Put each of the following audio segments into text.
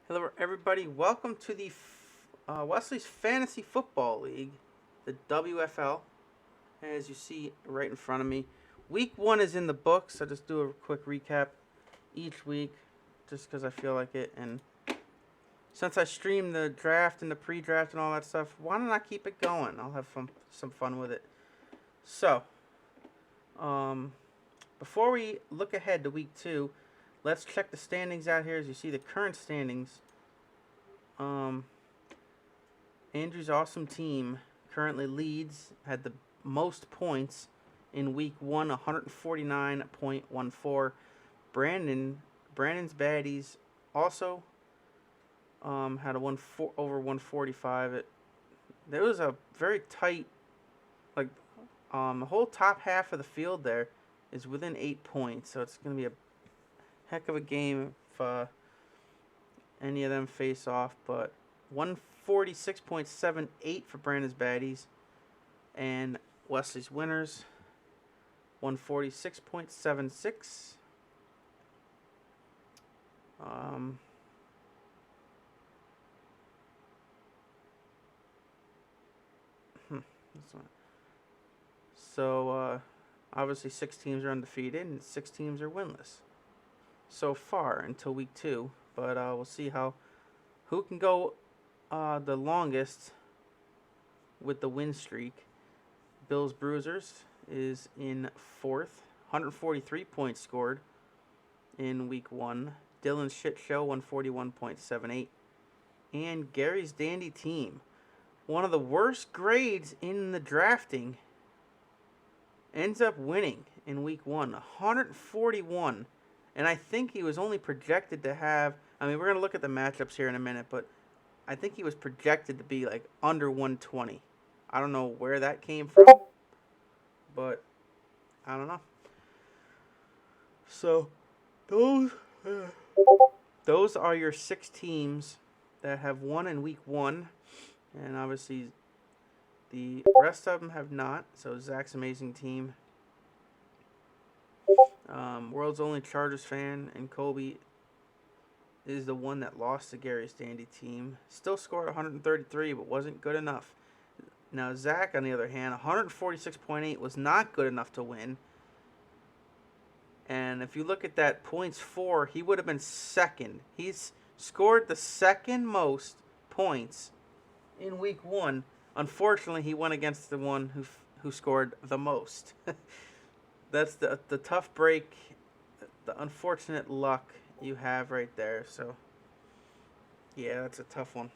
Hello, everybody. Welcome to the Wesley's Fantasy Football League, the WFL. As you see right in front of me, Week 1 is in the books. I'll just do a quick recap each week just because I feel like it. And since I stream the draft and the pre-draft and all that stuff, why don't I keep it going? I'll have some fun with it. So, um, before we look ahead to Week 2, let's check the standings out here. As you see the current standings. Andrew's awesome team currently leads, had the most points in week 1, 149.14. Brandon's baddies also had over 145. There was a very tight, like, the whole top half of the field there is within 8 points, so it's going to be a heck of a game if any of them face off. But 146.78 for Brandon's baddies, and Wesley's winners 146.76. So obviously 6 teams are undefeated and 6 teams are winless so far until week 2. But we'll see who can go the longest with the win streak. Bills Bruisers is in 4th, 143 points scored in week 1. Dylan's Shit Show 141.78, and Gary's Dandy Team, one of the worst grades in the drafting, ends up winning in week 1, 141. And I think he was only projected to have, we're going to look at the matchups here in a minute, but I think he was projected to be like under 120. I don't know where that came from, but I don't know. So those are your 6 teams that have won in week 1, and obviously the rest of them have not. So Zach's amazing team, world's only Chargers fan, and Kobe is the one that lost to Gary's Dandy Team. Still scored 133, but wasn't good enough. Now Zach, on the other hand, 146.8 was not good enough to win. And if you look at that points for, he would have been second. He's scored the second most points in week 1. Unfortunately, he went against the one who scored the most. That's the tough break, the unfortunate luck you have right there. So, yeah, that's a tough one.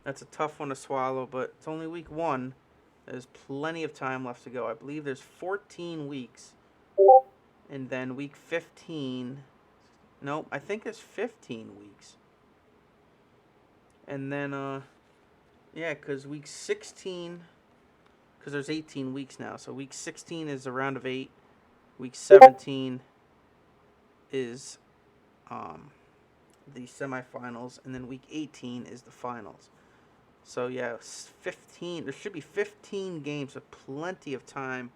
That's a tough one to swallow, but it's only week 1. There's plenty of time left to go. I believe there's 14 weeks. And then week 15. Nope, I think it's 15 weeks. And then, because week 16, because there's 18 weeks now. So week 16 is a round of 8. Week 17 is the semifinals. And then week 18 is the finals. So, yeah, 15. There should be 15 games, so plenty of time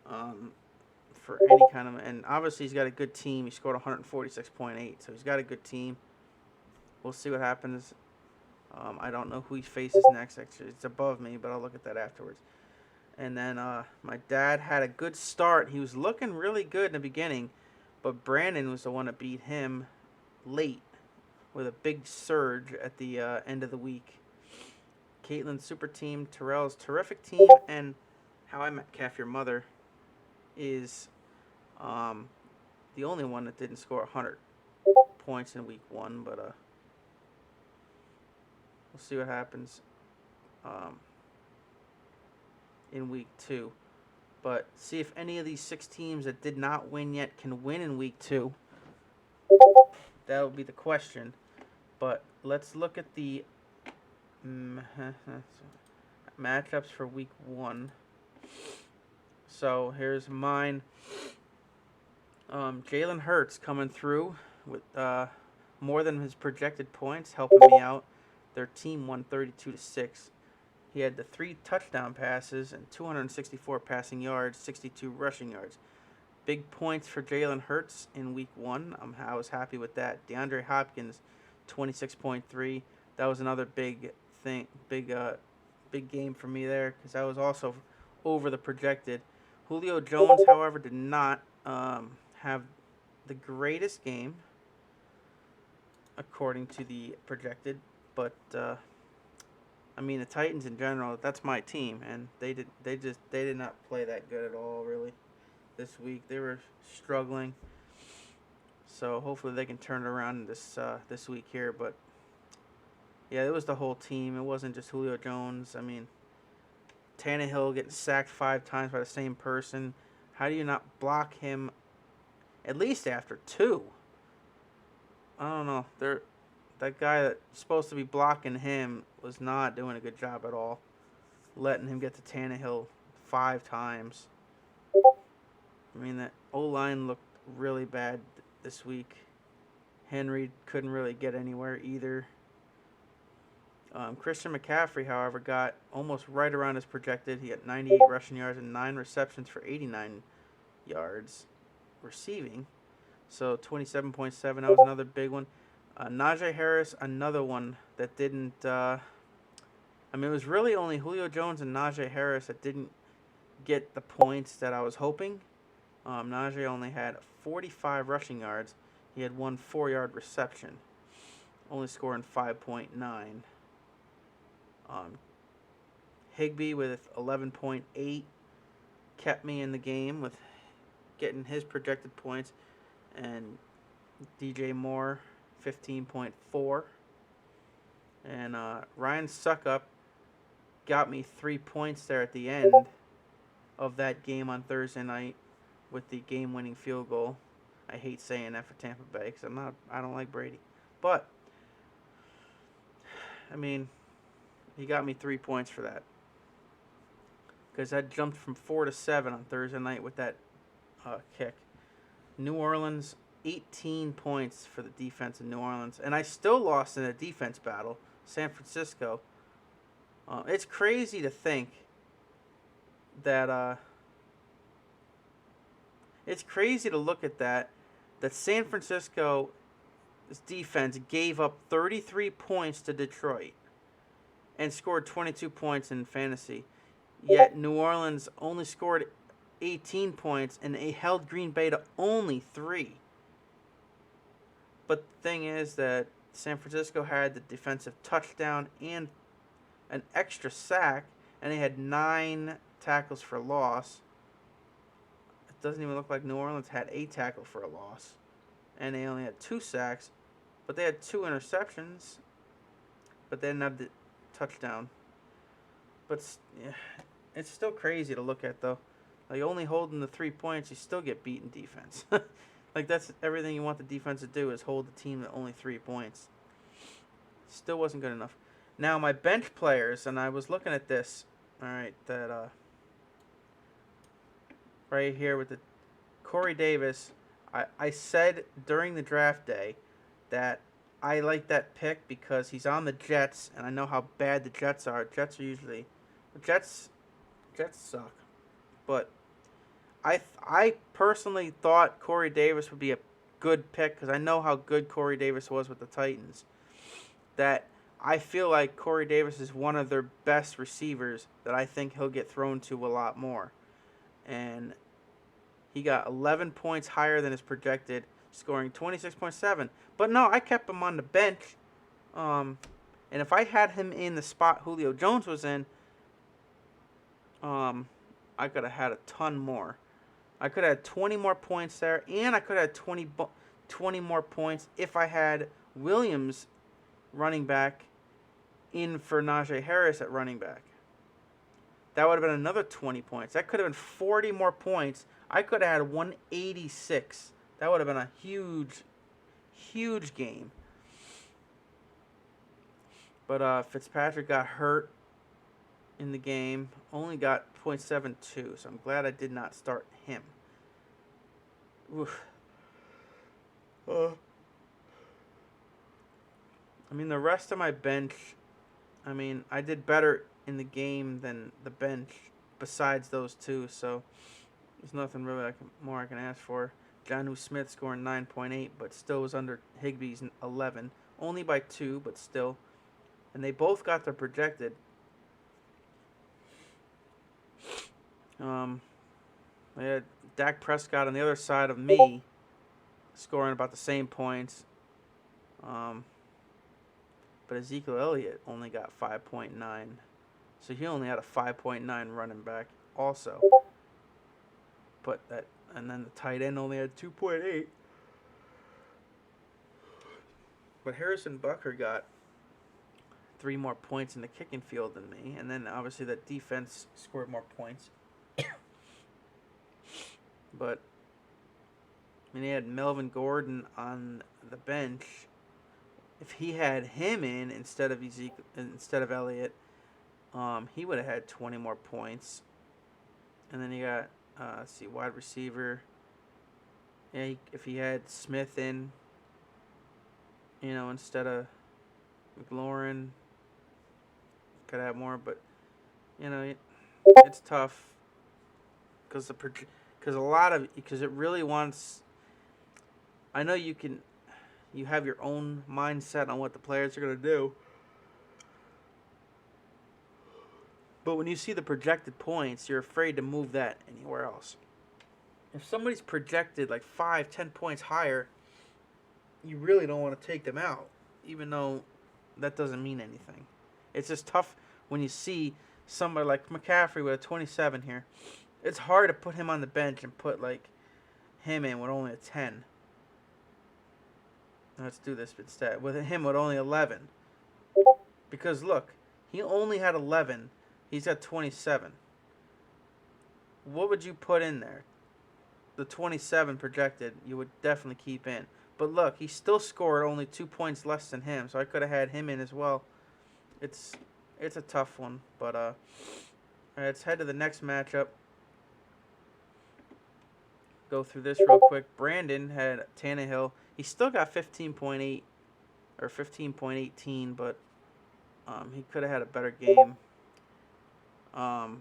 for any kind of, and obviously he's got a good team. He scored 146.8, so he's got a good team. We'll see what happens. I don't know who he faces next. Actually, it's above me, but I'll look at that afterwards. And then my dad had a good start. He was looking really good in the beginning, but Brandon was the one that beat him late with a big surge at the end of the week. Caitlin's super team, Terrell's terrific team, and How I Met Calf Your Mother is the only one that didn't score 100 points in week 1, but we'll see what happens in week 2. But see if any of these 6 teams that did not win yet can win in week 2. That will be the question. But let's look at the matchups for week 1. So here's mine. Jalen Hurts coming through with more than his projected points, helping me out. Their team won 32-6. He had the 3 touchdown passes and 264 passing yards, 62 rushing yards. Big points for Jalen Hurts in week 1. I was happy with that. Deandre Hopkins, 26.3. That was another big thing, big game for me there because I was also over the projected. Julio Jones, however, did not have the greatest game according to the projected, but I mean the Titans in general. That's my team, and they did not play that good at all really this week. They were struggling, so hopefully they can turn it around this week here. But yeah, it was the whole team. It wasn't just Julio Jones. I mean, Tannehill getting sacked 5 times by the same person. How do you not block him at least after 2? I don't know. That guy that's supposed to be blocking him was not doing a good job at all. Letting him get to Tannehill 5 times. I mean, that O-line looked really bad this week. Henry couldn't really get anywhere either. Christian McCaffrey, however, got almost right around his projected. He had 98 rushing yards and 9 receptions for 89 yards receiving. So 27.7, that was another big one. Najee Harris, another one that didn't... I mean, it was really only Julio Jones and Najee Harris that didn't get the points that I was hoping. Najee only had 45 rushing yards. He had 1 4-yard reception, only scoring 5.9. Higbee with 11.8 kept me in the game with getting his projected points, and DJ Moore 15.4, and Ryan Suckup got me 3 points there at the end of that game on Thursday night with the game-winning field goal. I hate saying that for Tampa Bay because I don't like Brady, but I mean, he got me 3 points for that because I jumped from 4 to 7 on Thursday night with that kick. New Orleans, 18 points for the defense in New Orleans, and I still lost in a defense battle. San Francisco. It's crazy to think that it's crazy to look at that San Francisco's defense gave up 33 points to Detroit and scored 22 points in fantasy. Yet New Orleans only scored 18 points and they held Green Bay to only 3. But the thing is that San Francisco had the defensive touchdown and an extra sack, and they had 9 tackles for loss. It doesn't even look like New Orleans had a tackle for a loss, and they only had 2 sacks, but they had 2 interceptions, but they didn't have the touchdown. But yeah, it's still crazy to look at, though. Like, only holding the 3 points, you still get beaten defense. Like, that's everything you want the defense to do is hold the team to only 3 points. Still wasn't good enough. Now, my bench players, and I was looking at this, all right, that right here with the Corey Davis. I said during the draft day that I like that pick because he's on the Jets, and I know how bad the Jets are. Jets suck. But I personally thought Corey Davis would be a good pick because I know how good Corey Davis was with the Titans. That I feel like Corey Davis is one of their best receivers that I think he'll get thrown to a lot more. And he got 11 points higher than his projected, scoring 26.7. But no, I kept him on the bench. And if I had him in the spot Julio Jones was in, I could have had a ton more. I could have had 20 more points there, and I could have had 20 more points if I had Williams running back in for Najee Harris at running back. That would have been another 20 points. That could have been 40 more points. I could have had 186. That would have been a huge, huge game. But Fitzpatrick got hurt in the game. Only got 0.72, so I'm glad I did not start him. Oof. I mean, the rest of my bench, I mean, I did better in the game than the bench besides those 2, so there's nothing really I can ask for. Jonnu Smith scoring 9.8, but still was under Higbee's 11, only by 2, but still. And they both got their projected. I had Dak Prescott on the other side of me, scoring about the same points. But Ezekiel Elliott only got 5.9. So he only had a 5.9 running back also. And then the tight end only had 2.8. But Harrison Butker got 3 more points in the kicking field than me. And then obviously that defense scored more points. But I mean, he had Melvin Gordon on the bench. If he had him in instead of Elliott, he would have had 20 more points. And then you got wide receiver. Yeah, if he had Smith in, instead of McLaurin, could have more. But it's tough because it really wants. I know you have your own mindset on what the players are going to do. But when you see the projected points, you're afraid to move that anywhere else. If somebody's projected like 5-10 points higher, you really don't want to take them out, even though that doesn't mean anything. It's just tough when you see somebody like McCaffrey with a 27 here. It's hard to put him on the bench and put like him in with only a 10. Let's do this instead. With him with only 11. Because look, he only had 11. He's got 27. What would you put in there? The 27 projected, you would definitely keep in. But look, he still scored only 2 points less than him, so I could have had him in as well. It's a tough one, but all right, let's head to the next matchup. Go through this real quick. Brandon had Tannehill. He still got 15.8 or 15.18, but he could have had a better game. I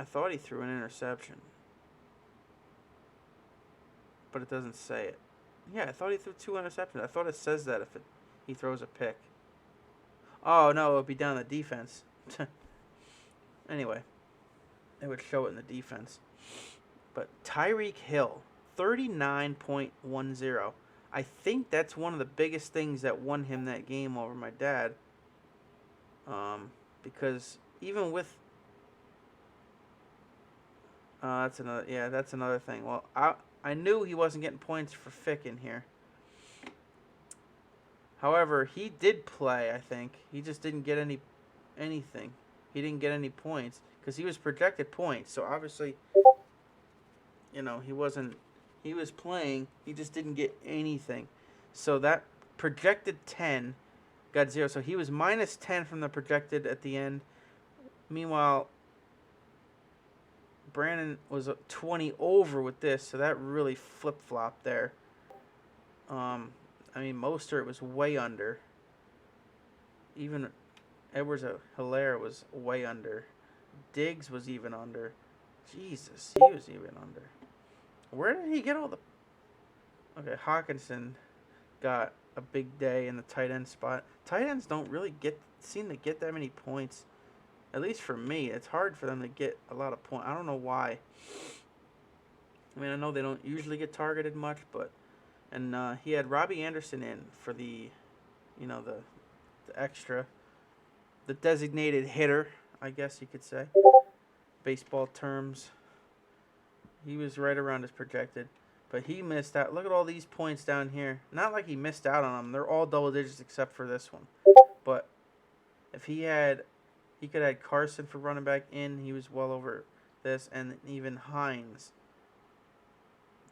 thought he threw an interception, but it doesn't say it. Yeah, I thought he threw 2 interceptions. I thought it says that if he throws a pick. Oh, no, it would be down the defense. Anyway, it would show it in the defense. But Tyreek Hill, 39.10. I think that's one of the biggest things that won him that game over my dad. Because even with... that's another thing. Well, I knew he wasn't getting points for Fick in here. However, he did play, I think. He just didn't get anything. He didn't get any points because he was projected points. So obviously, he was playing. He just didn't get anything. So that projected 10 got 0. So he was minus 10 from the projected at the end. Meanwhile, Brandon was 20 over with this, so that really flip-flopped there. Mostert was way under. Even Edwards-Helaire was way under. Diggs was even under. Jesus, he was even under. Where did he get all the... Okay, Hawkinson got a big day in the tight end spot. Tight ends don't really seem to get that many points. At least for me, it's hard for them to get a lot of points. I don't know why. I know they don't usually get targeted much, but... And he had Robbie Anderson in for the extra. The designated hitter, I guess you could say. Baseball terms. He was right around as projected. But he missed out. Look at all these points down here. Not like he missed out on them. They're all double digits except for this one. But if he could have had Carson for running back in. He was well over this. And even Hines.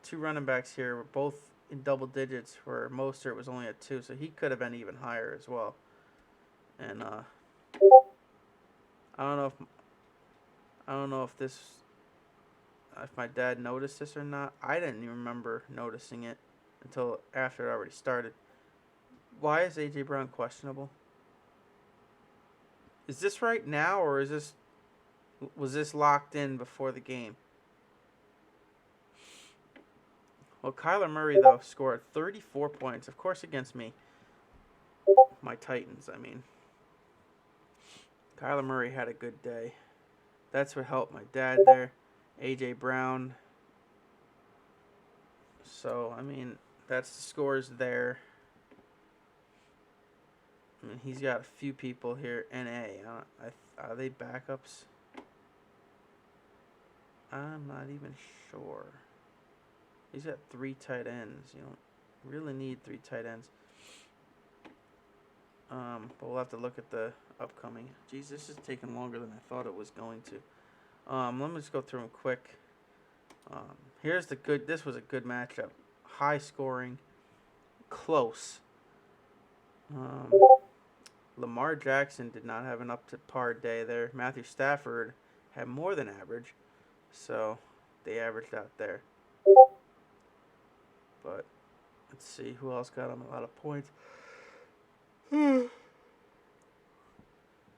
2 running backs here were both in double digits, where Mostert was only at 2. So he could have been even higher as well. And I don't know if my dad noticed this or not. I didn't even remember noticing it until after it already started. Why is A.J. Brown questionable? Is this right now, or was this locked in before the game? Well, Kyler Murray, though, scored 34 points. Of course, against me. My Titans, I mean. Kyler Murray had a good day. That's what helped my dad there. A.J. Brown. So, I mean, that's the scores there. I mean, he's got a few people here. N.A. Are they backups? I'm not even sure. He's got 3 tight ends. You don't really need 3 tight ends. But we'll have to look at the upcoming. Jeez, this is taking longer than I thought it was going to. Let me just go through them quick. Here's the good. This was a good matchup. High scoring. Close. Lamar Jackson did not have an up-to-par day there. Matthew Stafford had more than average. So, they averaged out there. But, let's see. Who else got him a lot of points?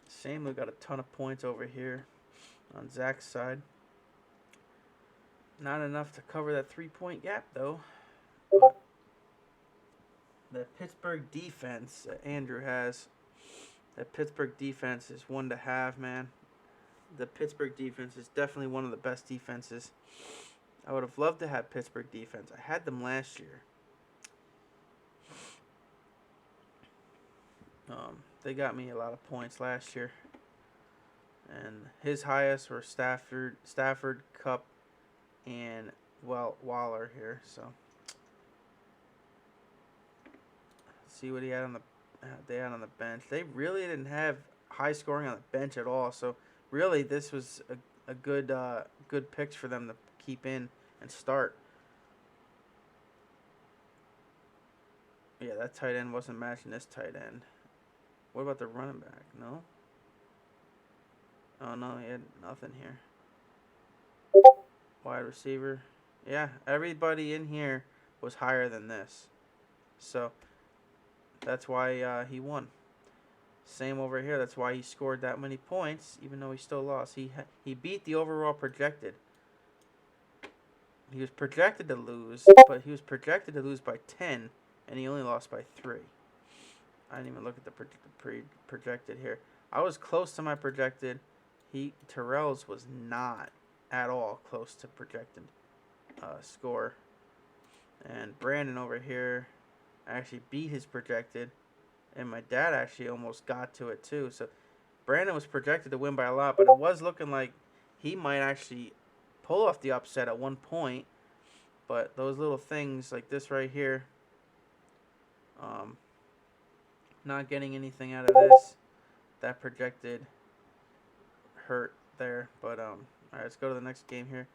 Samuel got a ton of points over here on Zach's side. Not enough to cover that 3-point gap, though. But the Pittsburgh defense that Andrew has, that Pittsburgh defense is one to have, man. The Pittsburgh defense is definitely one of the best defenses. I would have loved to have Pittsburgh defense. I had them last year. They got me a lot of points last year. And his highest were Stafford, Cup, and Waller here. So see what he had on the bench. They really didn't have high scoring on the bench at all. So really, this was a good picks for them to keep in and start. Yeah, that tight end wasn't matching this tight end. What about the running back? No? Oh, no, he had nothing here. Wide receiver. Yeah, everybody in here was higher than this. So, that's why he won. Same over here. That's why he scored that many points, even though he still lost. He beat the overall projected. He was projected to lose, but he was projected to lose by 10, and he only lost by 3. I didn't even look at the projected here. I was close to my projected. Terrell's was not at all close to projected score. And Brandon over here actually beat his projected. And my dad actually almost got to it too. So Brandon was projected to win by a lot, but it was looking like he might actually pull off the upset at one point. But those little things like this right here, not getting anything out of this, that projected hurt there. But all right, let's go to the next game here.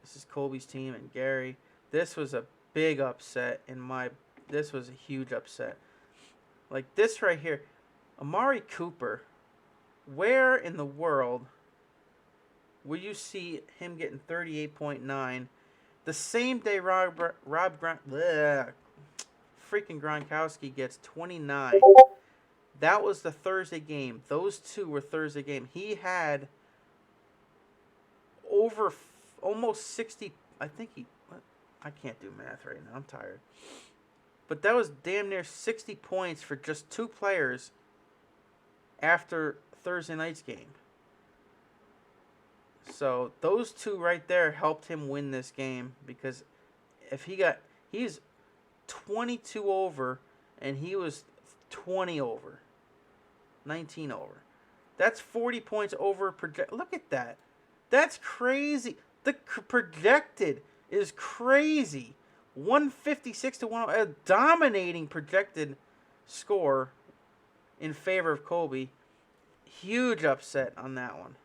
This is Colby's team and Gary. This was a big upset this was a huge upset. Like this right here, Amari Cooper. Where in the world will you see him getting 38.9 the same day freaking Gronkowski gets 29? That was the Thursday game. Those two were Thursday game. He had over almost 60. I can't do math right now. I'm tired. But that was damn near 60 points for just 2 players after Thursday night's game. So those 2 right there helped him win this game, because if he's 22 over and he was 20 over, 19 over. That's 40 points over project. Look at that. That's crazy. The projected is crazy. 156 to 1, a dominating projected score in favor of Colby. Huge upset on that one.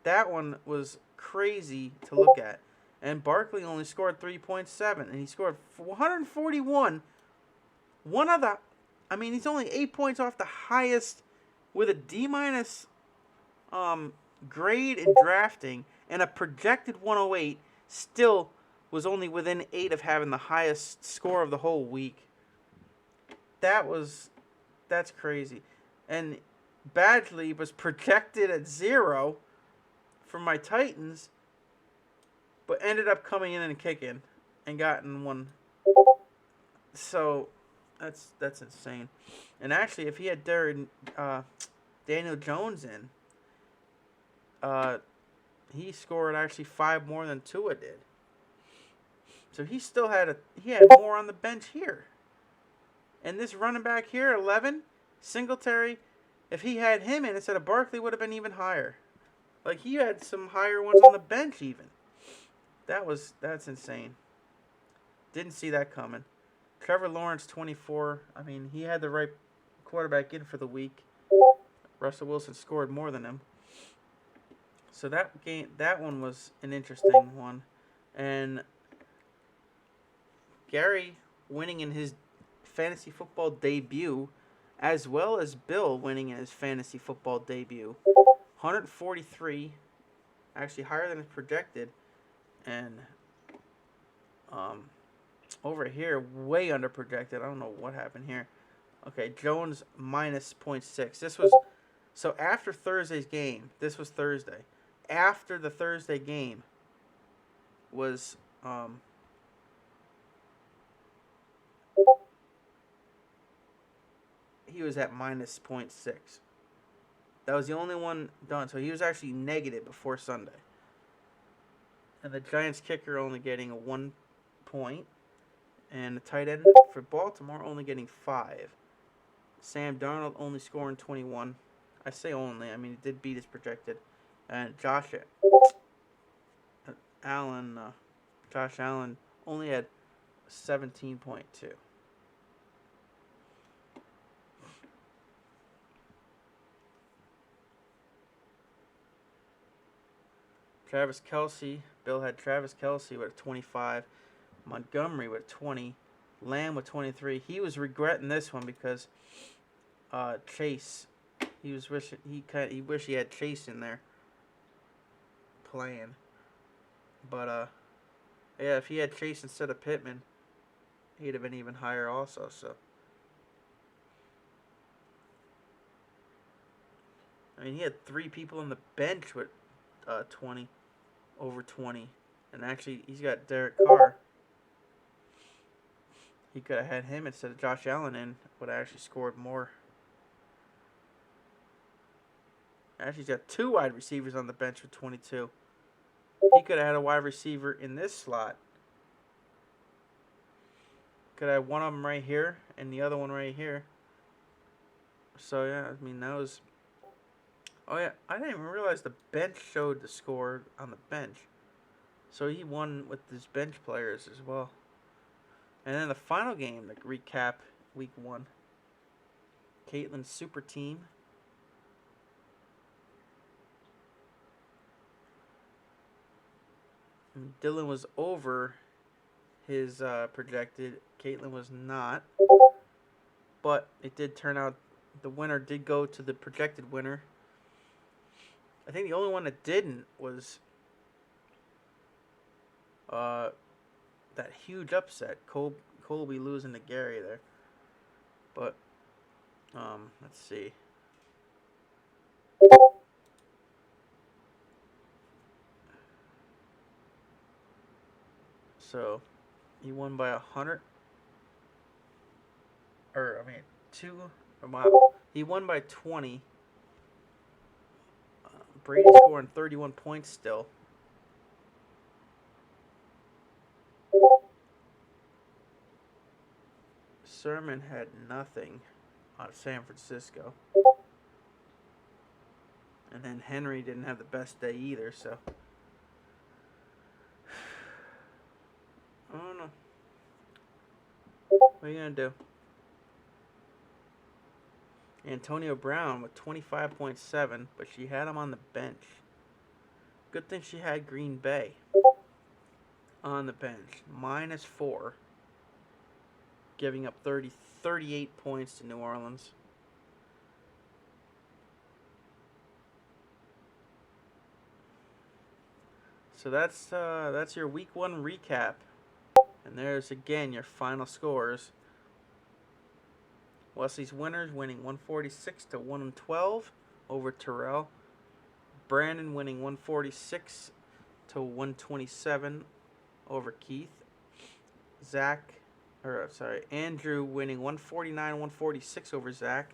That one was crazy to look at. And Barkley only scored 3.7, and he scored 141. He's only 8 points off the highest with a D- grade in drafting, and a projected 108. Still was only within 8 of having the highest score of the whole week. That's crazy. And Badgley was projected at 0 for my Titans, but ended up coming in and kicking. and gotten one. So that's insane. And actually, if he had Daniel Jones in, uh, he scored actually 5 more than Tua did. So he had more on the bench here. And this running back here, 11, Singletary, if he had him in instead of Barkley, would have been even higher. Like, he had some higher ones on the bench even. That's insane. Didn't see that coming. Trevor Lawrence, 24. I mean, he had the right quarterback in for the week. Russell Wilson scored more than him. So that one was an interesting one. And Gary winning in his fantasy football debut, as well as Bill winning in his fantasy football debut. 143, actually higher than projected. And over here, way under projected. I don't know what happened here. Okay, Jones minus 0.6. So after Thursday's game. This was Thursday. After the Thursday game was he was at minus 0.6. That was the only one done. So he was actually negative before Sunday. And the Giants kicker only getting a 1 point. And the tight end for Baltimore only getting 5. Sam Darnold only scoring 21. I say only. I mean, he did beat his projected. And Josh Allen only had 17.2. Travis Kelce. Bill had Travis Kelce with a 25. Montgomery with 20. Lamb with 23. He was regretting this one because Chase. He wished he had Chase in there playing. But yeah, if he had Chase instead of Pittman, he'd have been even higher also. So I mean, he had 3 people on the bench with 20 over 20, and actually he's got Derek Carr. He could have had him instead of Josh Allen in, would have actually scored more. Actually, he's got 2 wide receivers on the bench with 22. He could have had a wide receiver in this slot. Could have one of them right here and the other one right here. So, yeah, I mean, that was... Oh, yeah, I didn't even realize the bench showed the score on the bench. So he won with his bench players as well. And then the final game, to recap week 1. Caitlin's super team. And Dylan was over his projected. Caitlin was not. But it did turn out the winner did go to the projected winner. I think the only one that didn't was that huge upset. Colby losing to Gary there. But let's see. So he won by 100. Or I mean 2. Wow. He won by 20. Brady scoring 31 points still. Sermon had nothing out of San Francisco. And then Henry didn't have the best day either, so. I don't know. What are you going to do? Antonio Brown with 25.7, but she had him on the bench. Good thing she had Green Bay on the bench. -4. Giving up 38 points to New Orleans. So that's your week 1 recap. And there's again your final scores. Wesley's winners winning 146 to 112 over Terrell. Brandon winning 146 to 127 over Keith. Andrew winning 149-146 over Zach.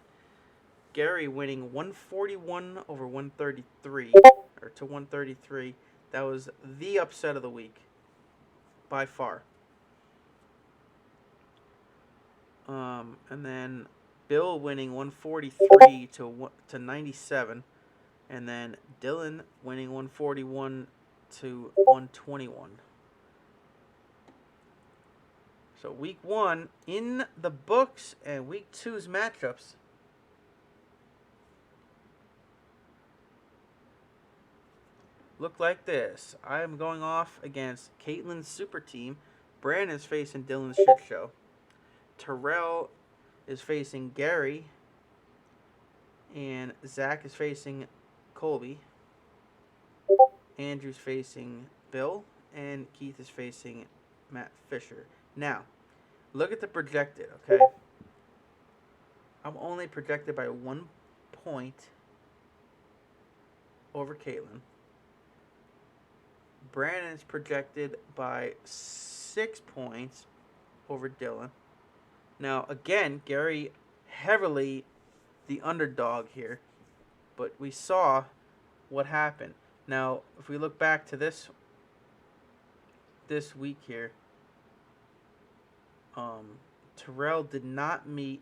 Gary winning 141 over 133 or to 133. That was the upset of the week by far. And then Bill winning 143 to 97, and then Dylan winning 141 to 121. So week 1 in the books, and week 2's matchups. Look like this. I am going off against Caitlin's super team. Brandon's facing Dylan's shit show. Terrell is facing Gary. And Zach is facing Colby. Andrew's facing Bill. And Keith is facing Matt Fisher. Now, look at the projected, okay? I'm only projected by 1 point over Caitlin. Brandon is projected by 6 points over Dylan. Now, again, Gary heavily the underdog here. But we saw what happened. Now, if we look back to this week here, Terrell did not meet,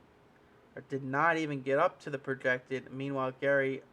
or did not even get up to the projected. Meanwhile, Gary